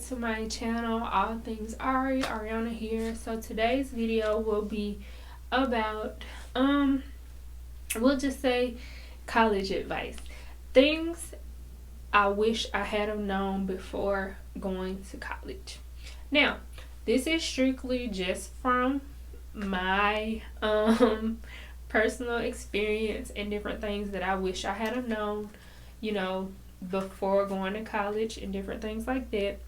to my channel, All Things Ari, Ariana here. So today's video will be about, we'll just say college advice. Things I wish I had have known before going to college. Now, this is strictly just from my personal experience and different things that I wish I had have known, you know, before going to college and different things like that.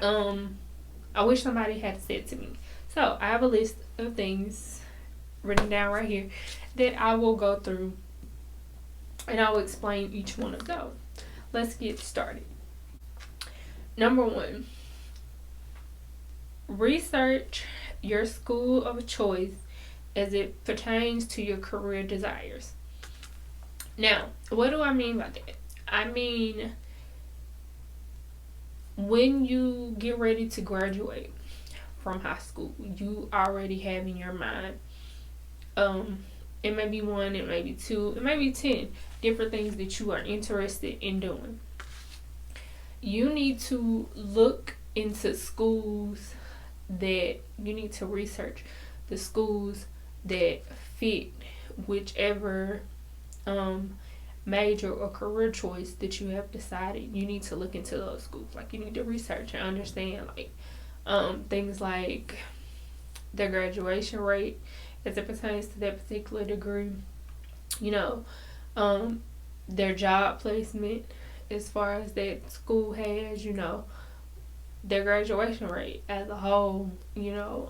I wish somebody had said to me. So I have a list of things written down right here that I will go through and I will explain each one of those. Let's get started. Number one, research your school of choice as it pertains to your career desires. Now, what do I mean by that? I mean, when you get ready to graduate from high school, you already have in your mind, it may be one, it may be two, it may be 10 different things that you are interested in doing. You need to look into schools that you need to research the schools that fit whichever major or career choice that you have decided. You need to look into those schools. Like, you need to research and understand, like, things like their graduation rate as it pertains to that particular degree, you know, their job placement as far as that school has, you know, their graduation rate as a whole, you know,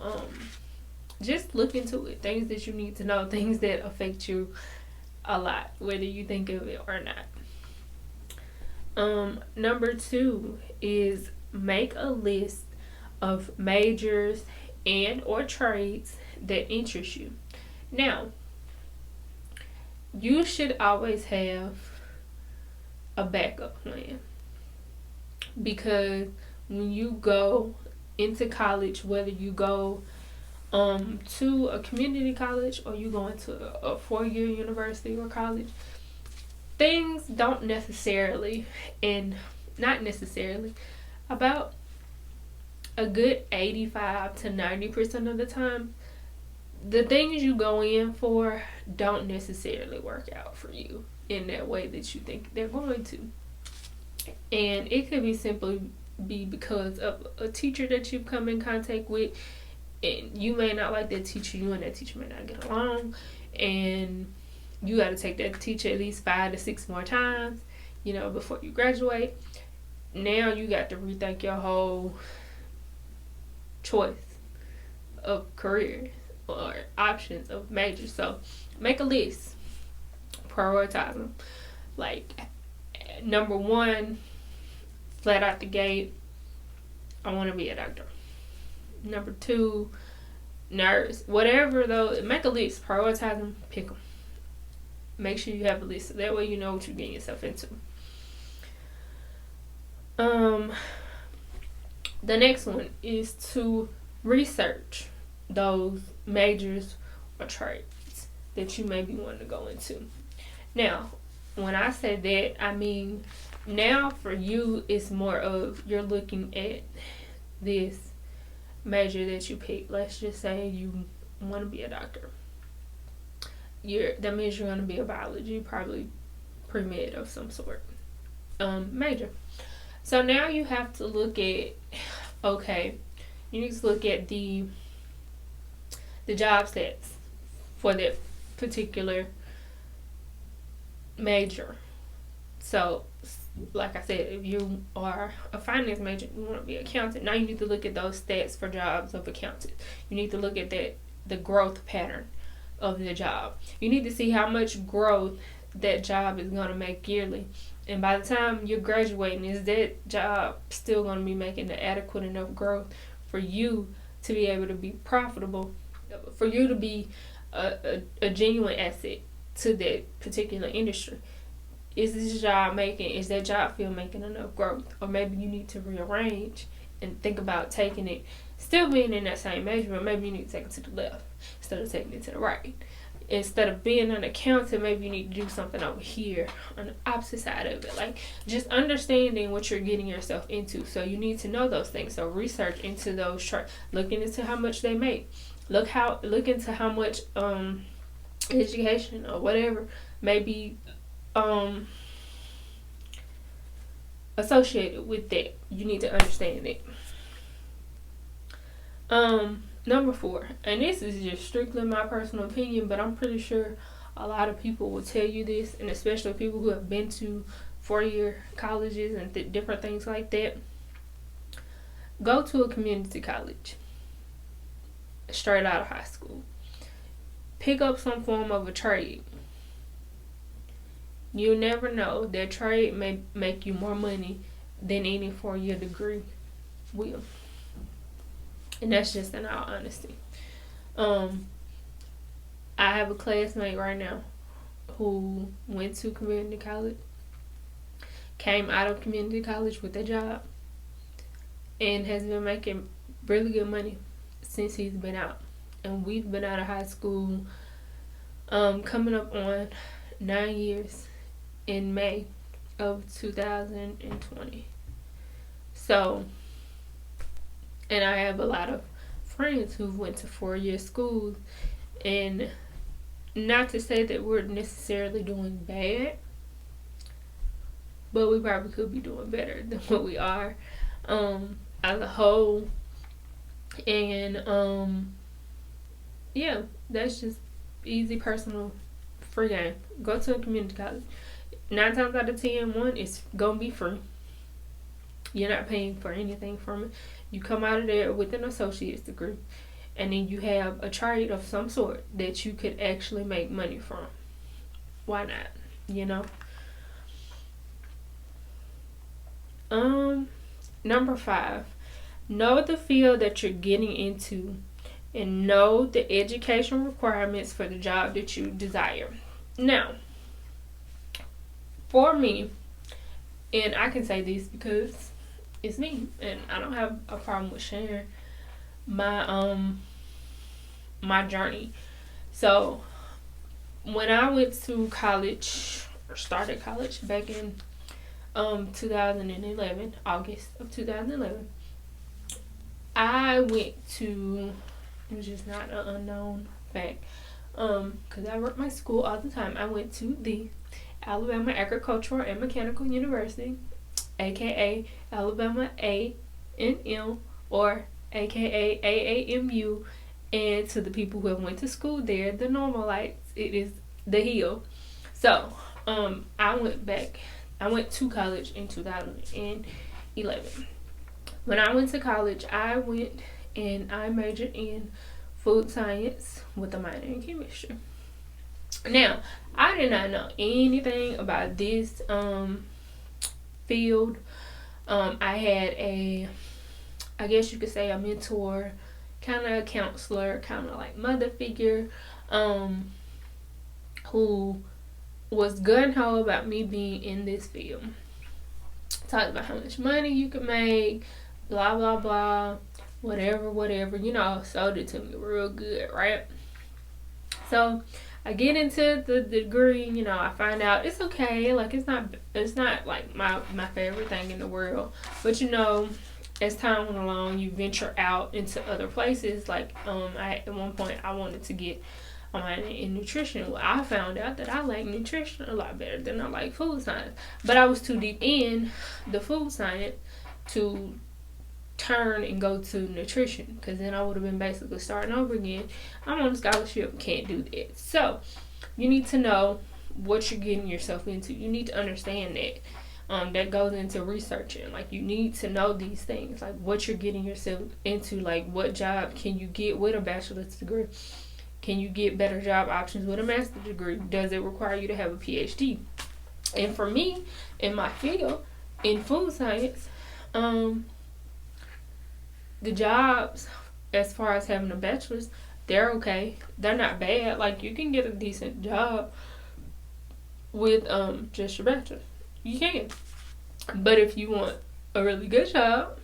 just look into it. Things that you need to know, things that affect you a lot, whether you think of it or not. Number two is make a list of majors and or trades that interest you. Now, you should always have a backup plan, because when you go into college, whether you go to a community college or you go into a 4-year university or college, things don't necessarily, and not necessarily, about a good 85 to 90% of the time, the things you go in for don't necessarily work out for you in that way that you think they're going to. And it could be simply be because of a teacher that you've come in contact with, and you may not like that teacher, you and that teacher may not get along, and you got to take that teacher at least 5 to 6 more times, you know, before you graduate. Now you got to rethink your whole choice of career or options of majors. So make a list, prioritize them. Like, number one, flat out the gate, I want to be a doctor. Number two, nurse. Whatever, though, make a list, prioritize them, pick them. Make sure you have a list, so that way you know what you're getting yourself into. The next one is to research those majors or trades that you may be wanting to go into. Now, when I say that, I mean, now for you, it's more of you're looking at this major that you pick. Let's just say you want to be a doctor. That means you're going to be a biology, probably pre-med of some sort, major. So now you have to look at, okay, you need to look at the job stats for that particular major. So, like I said, if you are a finance major, you want to be an accountant, now you need to look at those stats for jobs of accountants. You need to look at the growth pattern of the job. You need to see how much growth that job is going to make yearly. And by the time you're graduating, is that job still going to be making the adequate enough growth for you to be able to be profitable, for you to be a genuine asset to that particular industry? Is that job field making enough growth? Or maybe you need to rearrange and think about taking it, still being in that same major, but maybe you need to take it to the left instead of taking it to the right. instead of being an accountant, maybe you need to do something over here on the opposite side of it. Like, just understanding what you're getting yourself into. So you need to know those things. So research into those charts, looking into how much they make. Look into how much education or whatever may be associated with that. You need to understand it. Number 4, and this is just strictly my personal opinion, but I'm pretty sure a lot of people will tell you this, and especially people who have been to 4-year colleges and different things like that. Go to a community college straight out of high school. Pick up some form of a trade. You never know. That trade may make you more money than any 4-year degree will. And that's just in all honesty. I have a classmate right now who went to community college, came out of community college with a job, and has been making really good money since he's been out. And we've been out of high school coming up on 9 years in May of 2020. So, and I have a lot of friends who went to 4-year schools, and not to say that we're necessarily doing bad, but we probably could be doing better than what we are as a whole. And yeah, that's just easy personal free game. Go to a community college. 9 times out of 10, one is gonna be free. You're not paying for anything from it. You come out of there with an associate's degree, and then you have a trade of some sort that you could actually make money from. Why not? You know? Number 5, know the field that you're getting into and know the education requirements for the job that you desire. Now, for me, and I can say this because it's me, and I don't have a problem with sharing my my journey. So when I went to college, or started college back in 2011, August of 2011, I went to, it was just not an unknown fact, because I worked my school all the time. I went to the Alabama Agricultural and Mechanical University, aka Alabama A&M, or aka AAMU. And to the people who have went to school there, the Normalites, it is the Hill. So I went to college in 2011. When I went to college, I went and I majored in food science with a minor in chemistry. Now, I did not know anything about this field. I had I guess you could say a mentor, kind of a counselor, kind of like mother figure, who was gung-ho about me being in this field. Talked about how much money you could make, blah, blah, blah, whatever, you know, sold it to me real good, right? So I get into the degree, you know, I find out it's okay, like it's not like my favorite thing in the world, but you know, as time went along, you venture out into other places. Like at one point I wanted to get a minor in nutrition. Well, I found out that I like nutrition a lot better than I like food science, but I was too deep in the food science to turn and go to nutrition, because then I would have been basically starting over again. I'm on a scholarship, can't do that. So you need to know what you're getting yourself into. You need to understand that. That goes into researching. Like, you need to know these things, like what you're getting yourself into. Like, what job can you get with a bachelor's degree? Can you get better job options with a master's degree? Does it require you to have a PhD? And for me, in my field, in food science, the jobs, as far as having a bachelor's, they're okay. They're not bad. Like, you can get a decent job with just your bachelor's. You can. But if you want a really good job,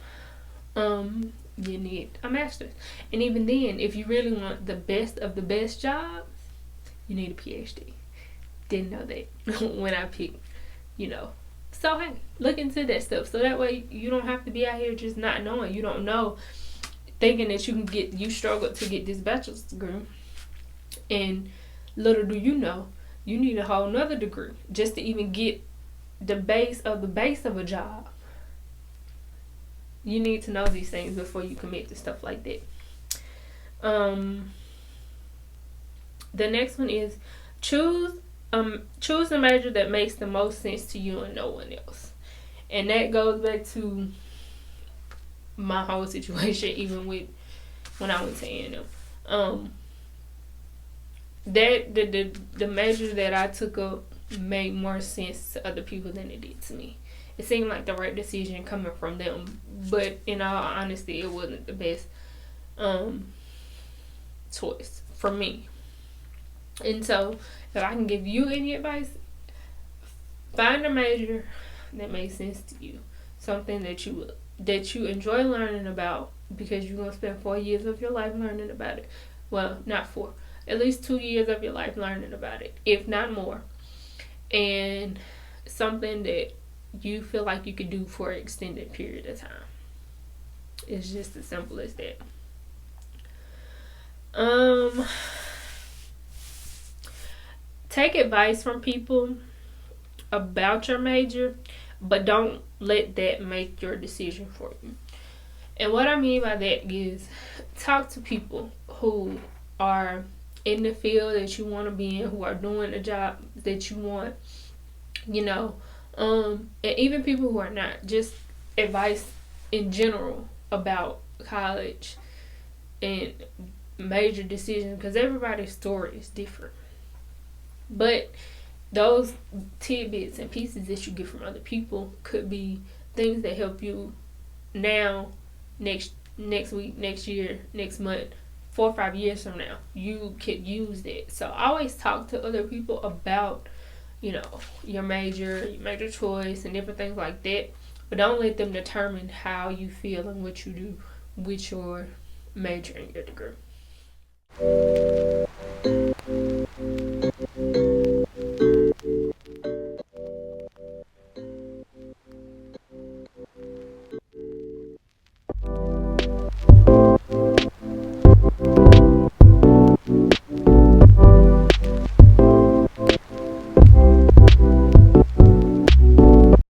you need a master's. And even then, if you really want the best of the best jobs, you need a PhD. Didn't know that when I picked, So hey, look into that stuff. So that way you don't have to be out here just not knowing. You don't know, thinking that you struggle to get this bachelor's degree. And little do you know, you need a whole nother degree just to even get the base of a job. You need to know these things before you commit to stuff like that. The next one is choose a major that makes the most sense to you and no one else. And that goes back to my whole situation, even with when I went to A&M. That the major that I took up made more sense to other people than it did to me. It seemed like the right decision coming from them, but in all honesty, it wasn't the best choice for me. And so, if I can give you any advice, find a major that makes sense to you, something that you enjoy learning about, because you're gonna spend 4 years of your life learning about it. Well, not 4, at least 2 years of your life learning about it, if not more. And something that you feel like you could do for an extended period of time. It's just as simple as that. Take advice from people about your major, but don't let that make your decision for you. And what I mean by that is, talk to people who are in the field that you want to be in, who are doing the job that you want, and even people who are not. Just advice in general about college and major decisions, because everybody's story is different. But those tidbits and pieces that you get from other people could be things that help you now, next week, next year, next month, 4 or 5 years from now. You could use that. So always talk to other people about, your major choice and different things like that. But don't let them determine how you feel and what you do with your major and your degree.